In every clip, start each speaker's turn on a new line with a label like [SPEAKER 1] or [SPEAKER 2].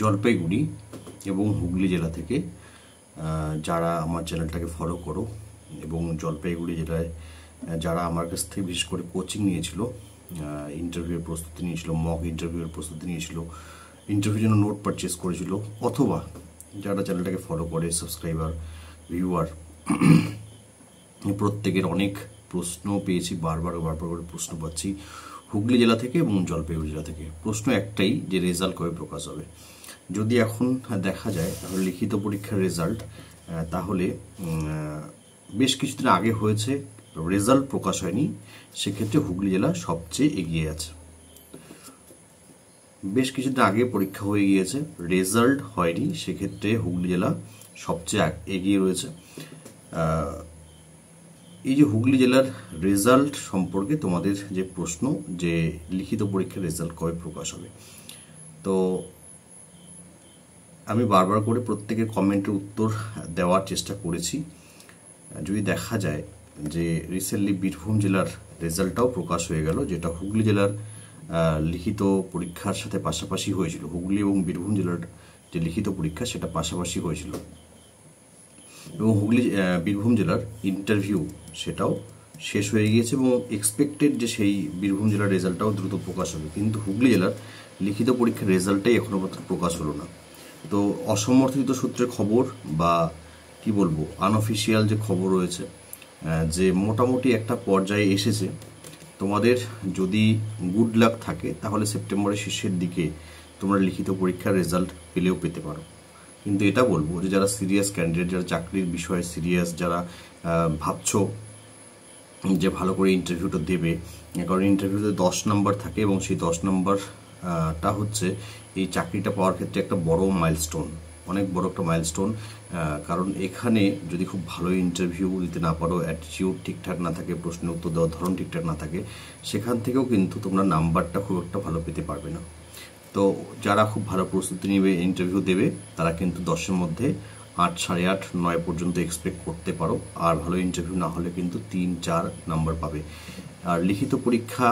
[SPEAKER 1] জলপাইগুড়ি এবং হুগলি জেলা থেকে যারা আমার চ্যানেলটাকে ফলো করো এবং জলপাইগুড়ি জেলায় যারা আমার কাছ থেকে বিশেষ করে কোচিং নিয়েছিল, ইন্টারভিউয়ের প্রস্তুতি নিয়েছিল, মক ইন্টারভিউয়ের প্রস্তুতি নিয়েছিল, ইন্টারভিউর জন্য নোট পারচেস করেছিল, অথবা যারা চ্যানেলটাকে ফলো করে সাবস্ক্রাইবার ভিউয়ার, প্রত্যেকের অনেক প্রশ্ন পেয়েছি, বারবার করে প্রশ্ন পাচ্ছি হুগলি জেলা থেকে এবং জলপাইগুড়ি জেলা থেকে। প্রশ্ন একটাই যে রেজাল্ট কবে প্রকাশ হবে। যদি এখন দেখা যায় তাহলে লিখিত পরীক্ষার রেজাল্ট তাহলে বেশ কিছুদিন আগে হয়েছে, রেজাল্ট প্রকাশ হয়নি, সেক্ষেত্রে হুগলি জেলা সবচেয়ে এগিয়ে আছে। বেশ কিছুদিন আগে পরীক্ষা হয়ে গিয়েছে, রেজাল্ট হয়নি, সেক্ষেত্রে হুগলি জেলা সবচেয়ে এগিয়ে রয়েছে। এই যে হুগলি জেলার রেজাল্ট সম্পর্কে তোমাদের যে প্রশ্ন যে লিখিত পরীক্ষার রেজাল্ট কবে প্রকাশ হবে, তো আমি বারবার করে প্রত্যেকের কমেন্টের উত্তর দেওয়ার চেষ্টা করেছি। যদি দেখা যায় যে রিসেন্টলি বীরভূম জেলার রেজাল্টটাও প্রকাশ হয়ে গেল, যেটা হুগলি জেলার লিখিত পরীক্ষার সাথে পাশাপাশি হয়েছিল। হুগলি এবং বীরভূম জেলার যে লিখিত পরীক্ষা সেটা পাশাপাশি হয়েছিল, এবং বীরভূম জেলার ইন্টারভিউ সেটাও শেষ হয়ে গিয়েছে এবং এক্সপেক্টেড যে সেই বীরভূম জেলার রেজাল্টটাও দ্রুত প্রকাশ হবে। কিন্তু হুগলি জেলার লিখিত পরীক্ষার রেজাল্টটাই এখনো পর্যন্ত প্রকাশ হলো না। তো অসমর্থিত সূত্রে খবর বা কি বলবো আনঅফিসিয়াল যে খবর রয়েছে, যে মোটামুটি একটা পর্যায়ে এসেছে, তোমাদের যদি গুড লাক থাকে তাহলে সেপ্টেম্বরের শেষের দিকে তোমরা লিখিত পরীক্ষার রেজাল্ট পেলেও পেতে পারো। কিন্তু এটা বলবো যে যারা সিরিয়াস ক্যান্ডিডেট, যারা চাকরির বিষয়ে সিরিয়াস, যারা ভাবছো যে ভালো করে ইন্টারভিউটা দেবে, কারণ ইন্টারভিউতে 10 নম্বর থাকে এবং সেই 10 নম্বরটা হচ্ছে এই চাকরিটা পাওয়ার ক্ষেত্রে একটা বড় মাইলস্টোন, অনেক বড় একটা মাইলস্টোন। কারণ এখানে যদি খুব ভালো ইন্টারভিউ দিতে না পারো, অ্যাটিটিউড ঠিকঠাক না থাকে, প্রশ্নের উত্তর দেওয়ার ধরন ঠিকঠাক না থাকে, সেখান থেকেও কিন্তু তোমরা নাম্বারটা খুব একটা ভালো পেতে পারবে না। তো যারা খুব ভালো প্রস্তুতি নেবে, ইন্টারভিউ দেবে, তারা কিন্তু 10-এর মধ্যে 8, 8.5, 9 পর্যন্ত এক্সপেক্ট করতে পারো। আর ভালো ইন্টারভিউ না হলে কিন্তু 3-4 নাম্বার পাবে। আর লিখিত পরীক্ষা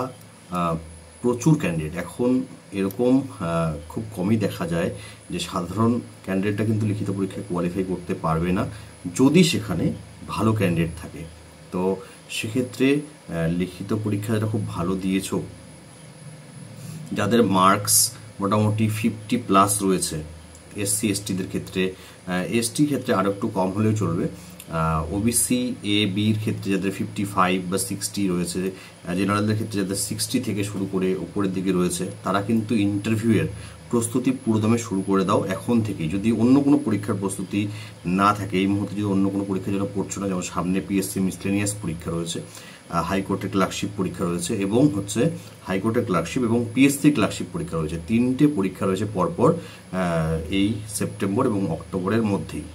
[SPEAKER 1] প্রচুর ক্যান্ডিডেট, এখন এরকম খুব কমই দেখা যায় যে সাধারণ ক্যান্ডিডেটটা কিন্তু লিখিত পরীক্ষায় কোয়ালিফাই করতে পারবে না যদি সেখানে ভালো ক্যান্ডিডেট থাকে। তো সেক্ষেত্রে লিখিত পরীক্ষা যেটা খুব ভালো দিয়েছো, যাদের মার্কস মোটামুটি 50+ রয়েছে, এসসি এসটিদের ক্ষেত্রে, এসটির ক্ষেত্রে আরও একটু কম হলেও চলবে, ওবিসি এ বির ক্ষেত্রে যাদের 55 বা 60 রয়েছে, জেনারেলদের ক্ষেত্রে যাদের 60 থেকে শুরু করে উপরের দিকে রয়েছে, তারা কিন্তু ইন্টারভিউয়ের প্রস্তুতি পুরোদমে শুরু করে দাও এখন থেকেই। যদি অন্য কোনো পরীক্ষার প্রস্তুতি না থাকে, এই মুহূর্তে যদি অন্য কোনো পরীক্ষার জন্য পড়ছো না, যেমন সামনে পিএসসি মিসলেনিয়াস পরীক্ষা রয়েছে, হাইকোর্টের ক্লার্কশিপ পরীক্ষা রয়েছে এবং হাইকোর্টের ক্লার্কশিপ এবং পিএসসি ক্লার্কশিপ পরীক্ষা রয়েছে, 3টে পরীক্ষা রয়েছে পরপর এই সেপ্টেম্বর এবং অক্টোবরের মধ্যেই।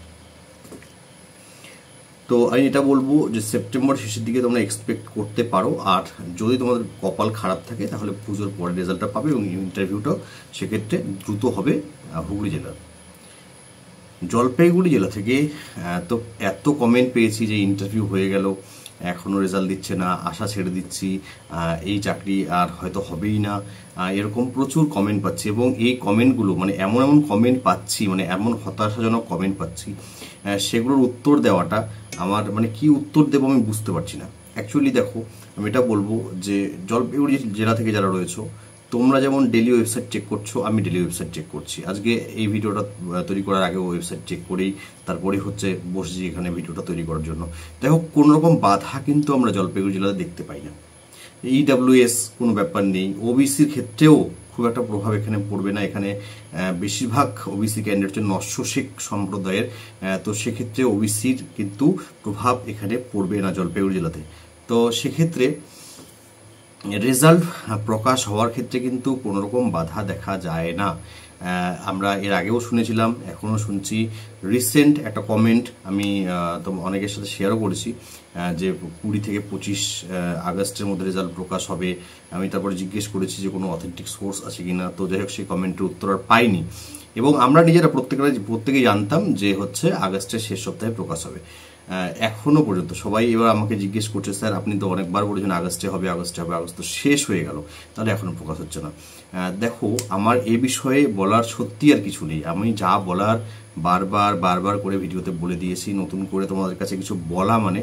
[SPEAKER 1] তো আমি এটা বলবো যে সেপ্টেম্বর শেষের দিকে তোমরা এক্সপেক্ট করতে পারো। আর যদি তোমাদের কপাল খারাপ থাকে তাহলে পুজোর পরে রেজাল্টটা পাবে এবং ইন্টারভিউটাও সেক্ষেত্রে দ্রুত হবে হুগলি জেলার। জলপাইগুড়ি জেলা থেকে তো এত কমেন্ট পেয়েছি যে ইন্টারভিউ হয়ে গেল, এখনও রেজাল্ট দিচ্ছে না, আশা ছেড়ে দিচ্ছি, এই চাকরি আর হয়তো হবেই না, এরকম প্রচুর কমেন্ট পাচ্ছি। এবং এই কমেন্টগুলো মানে এমন কমেন্ট পাচ্ছি, মানে এমন হতাশাজনক কমেন্ট পাচ্ছি, সেগুলোর উত্তর দেওয়াটা আমার মানে কি উত্তর দেবো আমি বুঝতে পারছি না। অ্যাকচুয়ালি দেখো, আমি এটা বলবো যে জলপাইগুড়ি জেলা থেকে যারা রয়েছো, তোমরা যেমন ডেলি ওয়েবসাইট চেক করছো, আমি ডেলি ওয়েবসাইট চেক করছি। আজকে এই ভিডিওটা তৈরি করার আগে ওয়েবসাইট চেক করেই তারপরে বসেছি এখানে ভিডিওটা তৈরি করার জন্য। দেখো, কোনো রকম বাধা কিন্তু আমরা জলপাইগুড়ি জেলাতে দেখতে পাই না। ইডাব্লিউএস কোনো ব্যাপার নেই, ওবিসির ক্ষেত্রেও খুব একটা প্রভাব এখানে পড়বে না। এখানে বেশিরভাগ ওবিসি ক্যান্ডিডেট হচ্ছে নস্য শেখ সম্প্রদায়ের, তো সেক্ষেত্রে ওবিসির কিন্তু প্রভাব এখানে পড়বে না জলপাইগুড়ি জেলাতে। তো সেক্ষেত্রে রেজাল্ট প্রকাশ হওয়ার ক্ষেত্রে কিন্তু কোনো রকম বাধা দেখা যায় না। আমরা এর আগেও শুনেছিলাম, এখনও শুনছি। রিসেন্ট একটা কমেন্ট আমি তো অনেকের সাথে শেয়ারও করেছি যে 20 থেকে 25 আগস্টের মধ্যে রেজাল্ট প্রকাশ হবে। আমি তারপরে জিজ্ঞেস করেছি যে কোনো অথেন্টিক সোর্স আছে কিনা, তো যাই হোক সেই কমেন্টের উত্তর আর পাইনি। এবং আমরা নিজেরা প্রত্যেকেই জানতাম যে হচ্ছে আগস্টের শেষ সপ্তাহে প্রকাশ হবে। এখনো পর্যন্ত সবাই এবার আমাকে জিজ্ঞেস করছে, স্যার আপনি তো অনেকবার বলেছেন আগস্টে হবে, আগস্টে হবে, আগস্ট তো শেষ হয়ে গেল, তাহলে এখনো প্রকাশ হচ্ছে না। দেখো, আমার এ বিষয়ে বলার সত্যি আর কিছু নেই। আমি যা বলার বারবার বারবার করে ভিডিওতে বলে দিয়েছি। নতুন করে তোমাদের কাছে কিছু বলা মানে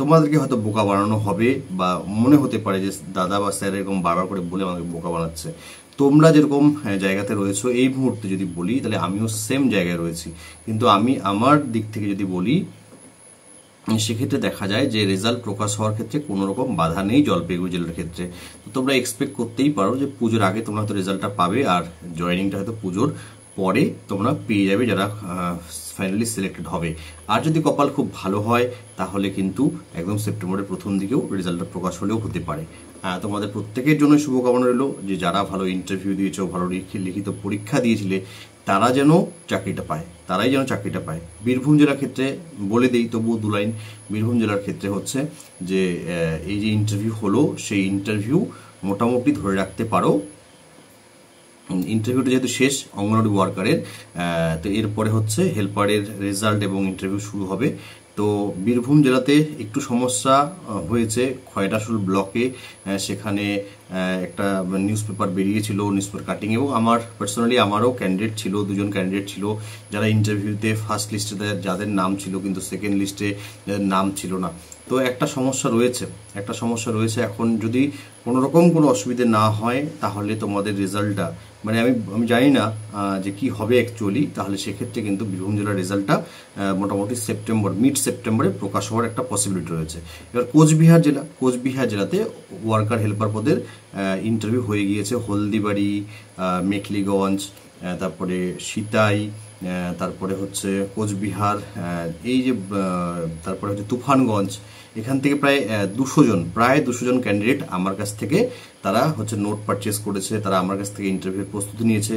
[SPEAKER 1] তোমাদেরকে হয়তো বোকা বানানো হবে, বা মনে হতে পারে যে দাদা বা স্যার এরকম বারবার করে বলে আমাকে বোকা বানাচ্ছে। তোমরা যেরকম জায়গাতে রয়েছো এই মুহূর্তে যদি বলি, তাহলে আমিও সেম জায়গায় রয়েছি। কিন্তু আমি আমার দিক থেকে যদি বলি, সেক্ষেত্রে দেখা যায় যে রেজাল্ট প্রকাশ হওয়ার ক্ষেত্রে কোনো রকম বাধা নেই জলপাইগুড়ি জেলার ক্ষেত্রে। তো তোমরা এক্সপেক্ট করতেই পারো যে পুজোর আগে তোমরা হয়তো রেজাল্টটা পাবে, আর জয়েনিংটা হয়তো পুজোর পরে তোমরা পেয়ে যাবে যারা ফাইনালি সিলেক্টেড হবে। আর যদি কপাল খুব ভালো হয় তাহলে কিন্তু একদম সেপ্টেম্বরের প্রথম দিকেও রেজাল্টটা প্রকাশ হলেও হতে পারে। তোমাদের প্রত্যেকের জন্য শুভকামনা রইল যে যারা ভালো ইন্টারভিউ দিয়েছো, ভালো লিখিত পরীক্ষা দিয়েছিলে, তারা যেন চাকরিটা পায়, তারাই যেন চাকরিটা পায়। বীরভূম জেলার ক্ষেত্রে বলে দেই তবুও 2 লাইন। বীরভূম জেলার ক্ষেত্রে হচ্ছে যে এই যে ইন্টারভিউ হলো, সেই ইন্টারভিউ মোটামুটি ধরে রাখতে পারো, ইন্টারভিউটা যেহেতু শেষ অঙ্গনওয়াড়ি ওয়ার্কারের, তো এরপরে হচ্ছে হেল্পারের রেজাল্ট এবং ইন্টারভিউ শুরু হবে। তো বীরভূম জেলাতে একটু সমস্যা হয়েছে খয়রাশুল ব্লকে। সেখানে একটা নিউজ পেপার বেরিয়েছিল, নিউজ পেপার কাটিং, এবং আমার পার্সোনালি আমারও ক্যান্ডিডেট ছিল, 2 জন ক্যান্ডিডেট ছিল যারা ইন্টারভিউতে ফার্স্ট লিস্টে যাদের নাম ছিল, কিন্তু সেকেন্ড লিস্টে যাদের নাম ছিল না। তো একটা সমস্যা রয়েছে। এখন যদি কোনো রকম কোনো অসুবিধে না হয় তাহলে তোমাদের রেজাল্টটা, মানে আমি জানি না যে কি হবে অ্যাকচুয়ালি, তাহলে সেক্ষেত্রে কিন্তু বীরভূম জেলার রেজাল্টটা মোটামুটি মিড সেপ্টেম্বরে প্রকাশ হওয়ার একটা পসিবিলিটি রয়েছে। এবার কোচবিহার জেলাতে ওয়ার্কার হেল্পার পদের ইন্টারভিউ হয়ে গিয়েছে। হলদিবাড়ি, মেখলিগঞ্জ, তারপরে সিতাই, তারপরে হচ্ছে কোচবিহার, এই যে তারপরে হচ্ছে তুফানগঞ্জ, এখান থেকে প্রায় 200 জন ক্যান্ডিডেট আমার কাছ থেকে তারা হচ্ছে নোট পারচেস করেছে, তারা আমার কাছ থেকে ইন্টারভিউর প্রস্তুতি নিয়েছে।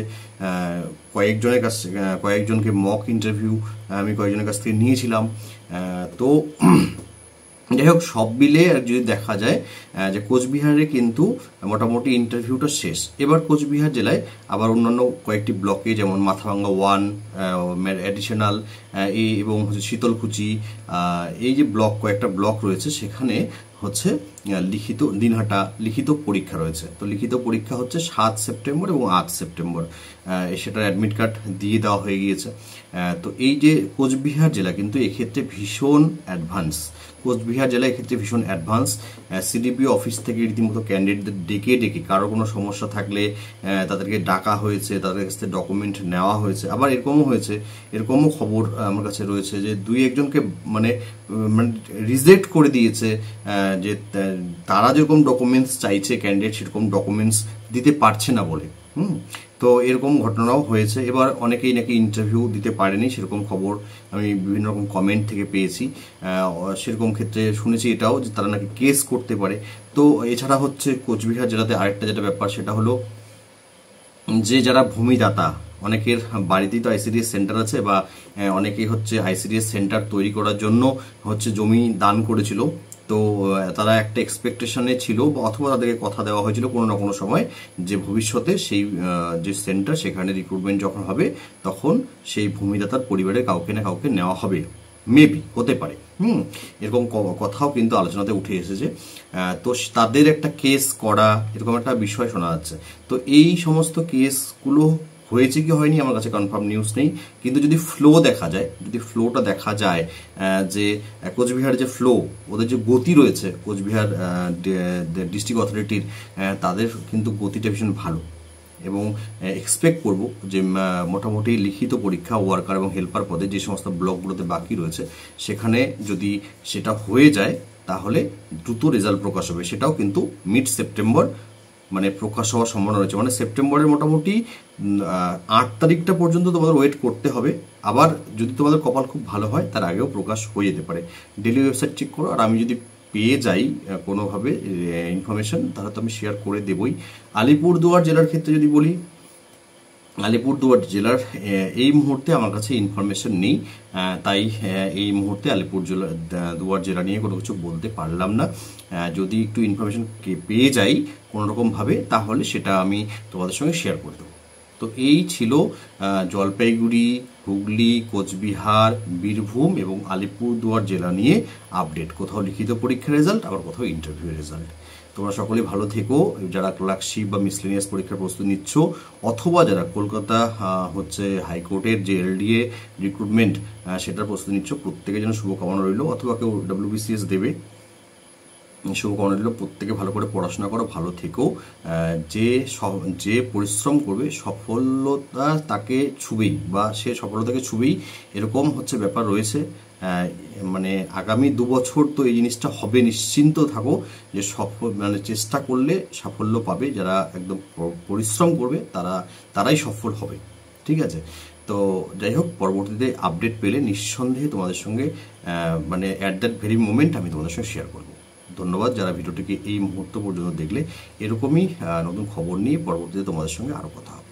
[SPEAKER 1] কয়েকজনকে মক ইন্টারভিউ আমি কয়েকজনের কাছ থেকে নিয়েছিলাম। তো যাই হোক, সব মিলে যদি দেখা যায় যে কোচবিহারে কিন্তু মোটামুটি ইন্টারভিউটা শেষ। এবার কোচবিহার জেলায় আবার অন্যান্য কয়েকটি ব্লকে, যেমন মাথাভাঙ্গা 1, অ্যাডিশনাল এবং হচ্ছে শীতলকুচি, এই যে কয়েকটা ব্লক রয়েছে, সেখানে হচ্ছে দিনহাটা লিখিত পরীক্ষা রয়েছে। তো লিখিত পরীক্ষা হচ্ছে 7 সেপ্টেম্বর এবং 8 সেপ্টেম্বর, সেটার অ্যাডমিট কার্ড দিয়ে দেওয়া হয়ে গিয়েছে। তো এই যে কোচবিহার জেলা কিন্তু এক্ষেত্রে ভীষণ অ্যাডভান্স। সিডিপিও অফিস থেকে রীতিমতো ক্যান্ডিডেটদের ডেকে কারো কোনো সমস্যা থাকলে তাদেরকে ডাকা হয়েছে, তাদের কাছ থেকে ডকুমেন্ট নেওয়া হয়েছে। আবার এরকমও খবর আমার কাছে রয়েছে যে 2-1জনকে মানে রিজেক্ট করে দিয়েছে, যে তারা যেরকম ডকুমেন্টস চাইছে ক্যান্ডিডেট সেরকম ডকুমেন্টস দিতে পারছে না বলে। তো এরকম ঘটনাও হয়েছে। এবার অনেকেই নাকি ইন্টারভিউ দিতে পারেনি, সেরকম খবর আমি বিভিন্ন রকম কমেন্ট থেকে পেয়েছি। সেরকম ক্ষেত্রে শুনেছি এটাও যে তারা নাকি কেস করতে পারে। তো এছাড়া হচ্ছে কোচবিহার জেলাতে আরেকটা যেটা ব্যাপার, সেটা হলো যে যারা ভূমিদাতা, অনেকের বাড়িতেই তো আইসিডিএস সেন্টার আছে, বা অনেকেই হচ্ছে আইসিডিএস সেন্টার তৈরি করার জন্য হচ্ছে জমি দান করেছিল। তো তারা একটা এক্সপেকটেশনে ছিল, অথবা তাদেরকে কথা দেওয়া হয়েছিল কোনো না কোনো সময় যে ভবিষ্যতে সেই যে সেন্টার, সেখানে রিক্রুটমেন্ট যখন হবে তখন সেই ভূমিদাতার পরিবারের কাউকে না কাউকে নেওয়া হবে, মেবি হতে পারে। এরকম কথাও কিন্তু আলোচনাতে উঠে এসেছে। তো তাদের একটা কেস করা, এরকম একটা বিষয় শোনা যাচ্ছে। তো এই সমস্ত কেসগুলো হয়েছে কি হয়নি আমার কাছে কনফার্ম নিউজ নেই, কিন্তু যদি ফ্লোটা দেখা যায় যে কোচবিহার যে ওদের যে গতি রয়েছে, কোচবিহার ডিস্ট্রিক্ট অথরিটির, তাদের কিন্তু গতিটা ভীষণ ভালো, এবং এক্সপেক্ট করব যে মোটামুটি লিখিত পরীক্ষা ওয়ার্কার এবং হেল্পার পদে যে সমস্ত ব্লকগুলোতে বাকি রয়েছে, সেখানে যদি সেটা হয়ে যায় তাহলে দ্রুত রেজাল্ট প্রকাশ হবে। সেটাও কিন্তু মিড সেপ্টেম্বর মানে প্রকাশ হওয়ার সম্ভাবনা রয়েছে। মানে সেপ্টেম্বরের মোটামুটি 8 তারিখটা পর্যন্ত তোমাদের ওয়েট করতে হবে। আবার যদি তোমাদের কপাল খুব ভালো হয় তার আগেও প্রকাশ হয়ে যেতে পারে। ডেলি ওয়েবসাইট চেক করো, আর আমি যদি পেয়ে যাই কোনোভাবে ইনফরমেশন, তাহলে তো আমি শেয়ার করে দেবই। আলিপুরদুয়ার জেলার ক্ষেত্রে যদি বলি, আলিপুরদুয়ার জেলার এই মুহূর্তে আমার কাছে ইনফরমেশন নেই, তাই এই মুহূর্তে আলিপুরদুয়ার জেলা নিয়ে কোনো কিছু বলতে পারলাম না। যদি একটু ইনফরমেশন পেয়ে যাই কোনোরকমভাবে, তাহলে সেটা আমি তোমাদের সঙ্গে শেয়ার করে দেবো। তো এই ছিল জলপাইগুড়ি, হুগলি, কোচবিহার, বীরভূম এবং আলিপুরদুয়ার জেলা নিয়ে আপডেট। কোথাও লিখিত পরীক্ষার রেজাল্ট, আবার কোথাও ইন্টারভিউ রেজাল্ট। তোমরা সকলে ভালো থেকো। যারা ক্লার্কশিপ বা মিসলেনিয়াস পরীক্ষার প্রস্তুতি নিচ্ছ, অথবা যারা কলকাতা হাইকোর্টের যে এলডিএ রিক্রুটমেন্ট সেটার প্রস্তুতি নিচ্ছ, প্রত্যেকের জন্য শুভকামনা রইল। অথবা কেউ WBCS দেবে, শুভকামনা রইল। প্রত্যেকে ভালো করে পড়াশোনা করো, ভালো থেকো। যে পরিশ্রম করবে সফলতা তাকে ছুবেই, বা সে সফলতাকে ছুবেই, এরকম ব্যাপার রয়েছে। মানে আগামী 2 বছর তো এই জিনিসটা হবে, নিশ্চিন্ত থাকো যে চেষ্টা করলে সাফল্য পাবে। যারা একদম পরিশ্রম করবে তারাই সফল হবে। ঠিক আছে? তো যাই হোক, পরবর্তীতে আপডেট পেলে নিঃসন্দেহে তোমাদের সঙ্গে অ্যাট দ্যাট ভেরি মোমেন্ট আমি তোমাদের সঙ্গে শেয়ার করবো। ধন্যবাদ যারা ভিডিওটিকে এই মুহূর্ত পর্যন্ত দেখলে। এরকমই নতুন খবর নিয়ে পরবর্তীতে তোমাদের সঙ্গে আরও কথা হবে।